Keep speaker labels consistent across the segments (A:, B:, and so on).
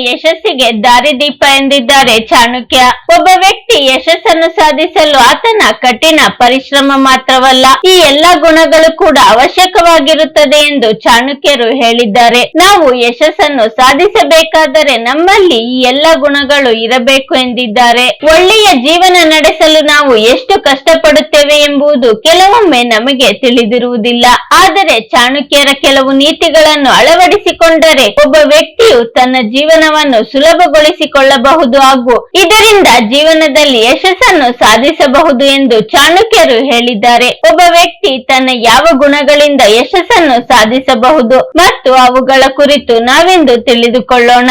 A: ಯಶಸ್ಸಿಗೆ ದಾರಿದೀಪ ಎಂದಿದ್ದಾರೆ ಚಾಣಕ್ಯ. ಒಬ್ಬ ವ್ಯಕ್ತಿ ಯಶಸ್ಸನ್ನು ಸಾಧಿಸಲು ಆತನ ಕಠಿಣ ಪರಿಶ್ರಮ ಮಾತ್ರವಲ್ಲ, ಈ ಎಲ್ಲಾ ಗುಣಗಳು ಕೂಡ ಅವಶ್ಯಕವಾಗಿರುತ್ತದೆ ಎಂದು ಚಾಣಕ್ಯರು ಹೇಳಿದ್ದಾರೆ. ನಾವು ಯಶಸ್ಸನ್ನು ಸಾಧಿಸಬೇಕಾದರೆ ನಮ್ಮಲ್ಲಿ ಈ ಎಲ್ಲಾ ಗುಣಗಳು ಇರಬೇಕು ಎಂದಿದ್ದಾರೆ. ಒಳ್ಳೆಯ ಜೀವನ ನಡೆಸಲು ನಾವು ಎಷ್ಟು ಕಷ್ಟಪಡುತ್ತೇವೆ ಎಂಬುದು ಕೆಲವೊಮ್ಮೆ ನಮಗೆ ತಿಳಿದಿರುವುದಿಲ್ಲ. ಆದರೆ ಚಾಣಕ್ಯರ ಕೆಲವು ನೀತಿಗಳನ್ನು ಅಳವಡಿಸಿಕೊಂಡರೆ ಒಬ್ಬ ವ್ಯಕ್ತಿಯು ತನ್ನ ಜೀವನವನ್ನು ಸುಲಭಗೊಳಿಸಿಕೊಳ್ಳಬಹುದು ಹಾಗೂ ಇದರಿಂದ ಜೀವನದಲ್ಲಿ ಯಶಸ್ಸನ್ನು ಸಾಧಿಸಬಹುದು ಎಂದು ಚಾಣಕ್ಯರು ಹೇಳಿದ್ದಾರೆ. ಒಬ್ಬ ವ್ಯಕ್ತಿ ತನ್ನ ಯಾವ ಗುಣಗಳಿಂದ ಯಶಸ್ಸನ್ನು ಸಾಧಿಸಬಹುದು ಮತ್ತು ಅವುಗಳ ಕುರಿತು ನಾವಿಂದು ತಿಳಿದುಕೊಳ್ಳೋಣ.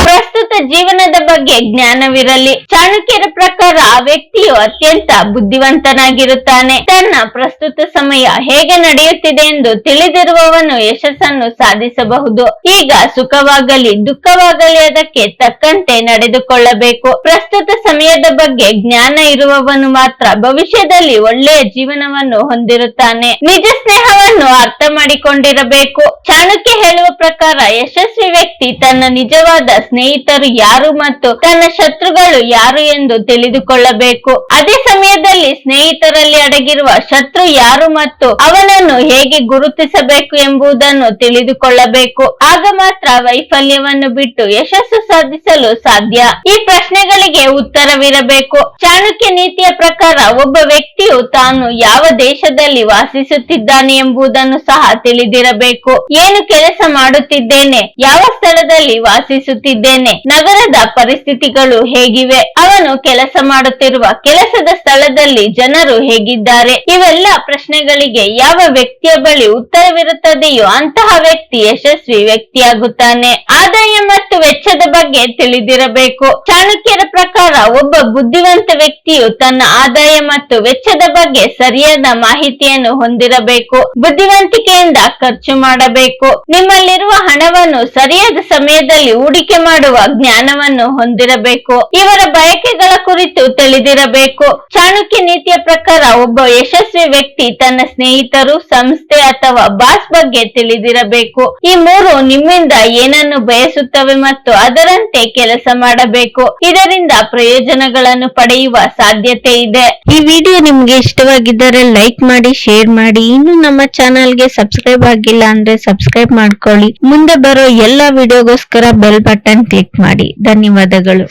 A: ಪ್ರಸ್ತುತ ಜೀವನದ ಬಗ್ಗೆ ಜ್ಞಾನವಿರಲಿ. ಚಾಣಕ್ಯರ ಪ್ರಕಾರ ಆ ವ್ಯಕ್ತಿಯು ಅತ್ಯಂತ ಬುದ್ಧಿವಂತನಾಗಿರುತ್ತಾನೆ. ತನ್ನ ಪ್ರಸ್ತುತ ಸಮಯ ಹೇಗೆ ನಡೆಯುತ್ತಿದೆ ಎಂದು ತಿಳಿದಿರುವವನು ಯಶಸ್ಸನ್ನು ಸಾಧಿಸಬಹುದು. ಈಗ ಸುಖವಾಗಲಿ ದುಃಖವಾಗಲಿ ಅದಕ್ಕೆ ತಕ್ಕಂತೆ ನಡೆದುಕೊಳ್ಳಬೇಕು. ಪ್ರಸ್ತುತ ಸಮಯದ ಬಗ್ಗೆ ಜ್ಞಾನ ಇರುವವನು ಮಾತ್ರ ಭವಿಷ್ಯದಲ್ಲಿ ಒಳ್ಳೆಯ ಜೀವನವನ್ನು ಹೊಂದಿರುತ್ತಾನೆ. ನಿಜ ಸ್ನೇಹವನ್ನು ಅರ್ಥ ಮಾಡಿಕೊಂಡಿರಬೇಕು. ಚಾಣಕ್ಯ ಹೇಳುವ ಪ್ರಕಾರ ಯಶಸ್ವಿ ವ್ಯಕ್ತಿ ತನ್ನ ನಿಜವಾದ ಸ್ನೇಹಿತರು ಯಾರು ಮತ್ತು ತನ್ನ ಶತ್ರುಗಳು ಯಾರು ಎಂದು ತಿಳಿದುಕೊಳ್ಳಬೇಕು. ಅದೇ ಸಮಯದಲ್ಲಿ ಸ್ನೇಹಿತರಲ್ಲಿ ಅಡಗಿರುವ ಶತ್ರು ಯಾರು ಮತ್ತು ಅವನನ್ನು ಹೇಗೆ ಗುರುತಿಸಬೇಕು ಎಂಬುದನ್ನು ತಿಳಿದುಕೊಳ್ಳಬೇಕು. ಆಗ ಮಾತ್ರ ವೈಫಲ್ಯವನ್ನು ಬಿಟ್ಟು ಯಶಸ್ಸು ಸಾಧಿಸಲು ಸಾಧ್ಯ. ಈ ಪ್ರಶ್ನೆಗಳಿಗೆ ಉತ್ತರವಿರಬೇಕು. ಚಾಣಕ್ಯ ನೀತಿಯ ಪ್ರಕಾರ ಒಬ್ಬ ವ್ಯಕ್ತಿಯು ತಾನು ಯಾವ ದೇಶದಲ್ಲಿ ವಾಸಿಸುತ್ತಿದ್ದಾನೆ ಎಂಬುದನ್ನು ಸಹ ತಿಳಿದಿರಬೇಕು. ಏನು ಕೆಲಸ ಮಾಡುತ್ತಿದ್ದೇನೆ, ಯಾವ ಸ್ಥಳದಲ್ಲಿ ವಾಸಿಸುತ್ತಿದ್ದೇನೆ, ನಗರದ ಪರಿಸ್ಥಿತಿಗಳು ಹೇಗಿವೆ, ಅವನು ಕೆಲಸ ಮಾಡುತ್ತಿರುವ ಕೆಲಸದ ಸ್ಥಳದಲ್ಲಿ ಜನರು ಹೇಗಿದ್ದಾರೆ, ಇವೆಲ್ಲ ಪ್ರಶ್ನೆಗಳಿಗೆ ಯಾವ ವ್ಯಕ್ತಿಯ ಬಳಿ ಉತ್ತರವಿರುತ್ತದೆಯೋ ಅಂತಹ ವ್ಯಕ್ತಿ ಯಶಸ್ವಿ ವ್ಯಕ್ತಿಯಾಗುತ್ತಾನೆ. ಆದಾಯ ಮತ್ತು ವೆಚ್ಚದ ಬಗ್ಗೆ ತಿಳಿದಿರಬೇಕು. ಚಾಣಕ್ಯರ ಪ್ರಕಾರ ಒಬ್ಬ ಬುದ್ಧಿವಂತ ವ್ಯಕ್ತಿಯು ತನ್ನ ಆದಾಯ ಮತ್ತು ವೆಚ್ಚದ ಬಗ್ಗೆ ಸರಿಯಾದ ಮಾಹಿತಿಯನ್ನು ಹೊಂದಿರಬೇಕು. ಬುದ್ಧಿವಂತಿಕೆಯಿಂದ ಖರ್ಚು ಮಾಡಬೇಕು. ನಿಮ್ಮಲ್ಲಿರುವ ಹಣವನ್ನು ಸರಿಯಾದ ಸಮಯದಲ್ಲಿ ಹೂಡಿಕೆ ಮಾಡುವ ಜ್ಞಾನವನ್ನು ಹೊಂದಿರಬೇಕು. ಇವರ ಬಯಕೆಗಳ ಕುರಿತು ತಿಳಿದಿರಬೇಕು. ಚಾಣಕ್ಯ ನೀತಿಯ ಪ್ರಕಾರ ಒಬ್ಬ ಯಶಸ್ವಿ ವ್ಯಕ್ತಿ ತನ್ನ ಸ್ನೇಹಿತರು, ಸಂಸ್ಥೆ ಅಥವಾ ಬಾಸ್ ಬಗ್ಗೆ ತಿಳಿದಿರಬೇಕು. ಈ ಮೂರು ನಿಮ್ಮಿಂದ ಏನನ್ನು ಬಯಸುತ್ತವೆ ಮತ್ತು ಅದರಂತೆ ಕೆಲಸ ಮಾಡಬೇಕು. ಇದರಿಂದ ಪ್ರಯೋಜನಗಳನ್ನು ಪಡೆಯುವ ಸಾಧ್ಯತೆ ಇದೆ.
B: ಈ ವಿಡಿಯೋ ನಿಮ್ಗೆ ಇಷ್ಟವಾಗಿದ್ದರೆ ಲೈಕ್ ಮಾಡಿ, ಶೇರ್ ಮಾಡಿ. ಇನ್ನು ನಮ್ಮ ಚಾನೆಲ್ಗೆ ಸಬ್ಸ್ಕ್ರೈಬ್ ಆಗಿಲ್ಲ ಅಂದ್ರೆ ಸಬ್ಸ್ಕ್ರೈಬ್ ಮಾಡ್ಕೊಳ್ಳಿ. ಮುಂದೆ ಬರೋ ಎಲ್ಲಾ ವಿಡಿಯೋಗೋಸ್ಕರ ಬೆಲ್ ಬಟನ್ ಕ್ಲಿಕ್ ಮಾಡಿ. ಧನ್ಯವಾದಗಳು.